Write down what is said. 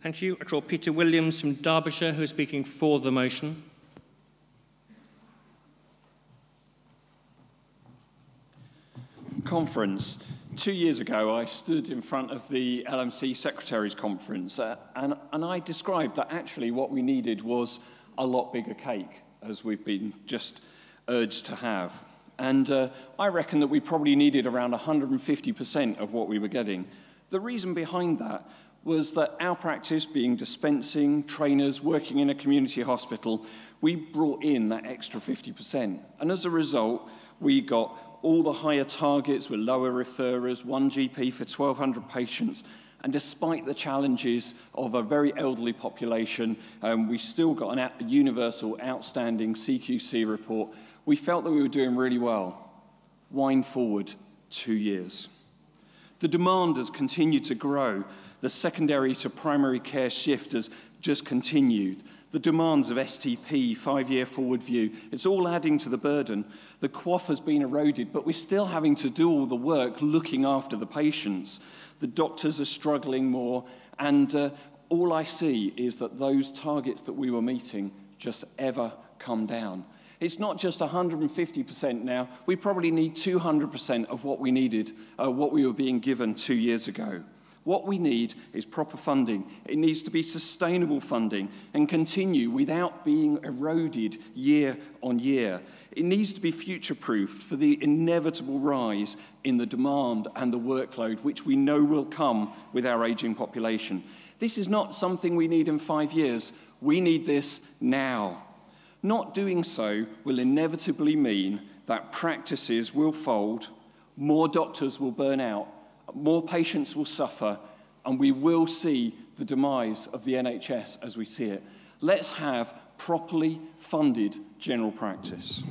Thank you. I draw Peter Williams from Derbyshire, who is speaking for the motion. Conference. 2 years ago, I stood in front of the LMC Secretaries' Conference, and I described that actually what we needed was a lot bigger cake, as we've been just urged to have. And I reckon that we probably needed around 150% of what we were getting. The reason behind that was that our practice, being dispensing, trainers, working in a community hospital, we brought in that extra 50%. And as a result, we got all the higher targets with lower referrers, 1 GP for 1,200 patients. And despite the challenges of a very elderly population, we still got a universal outstanding CQC report. We felt that we were doing really well. Wind forward 2 years. The demand has continued to grow. The secondary to primary care shift has just continued. The demands of STP, 5-year forward view, it's all adding to the burden. The QOF has been eroded, but we're still having to do all the work looking after the patients. The doctors are struggling more, and all I see is that those targets that we were meeting just ever come down. It's not just 150% now. We probably need 200% of what we needed, what we were being given 2 years ago. What we need is proper funding. It needs to be sustainable funding and continue without being eroded year on year. It needs to be future-proofed for the inevitable rise in the demand and the workload, which we know will come with our ageing population. This is not something we need in 5 years. We need this now. Not doing so will inevitably mean that practices will fold, more doctors will burn out, more patients will suffer, and we will see the demise of the NHS as we see it. Let's have properly funded general practice.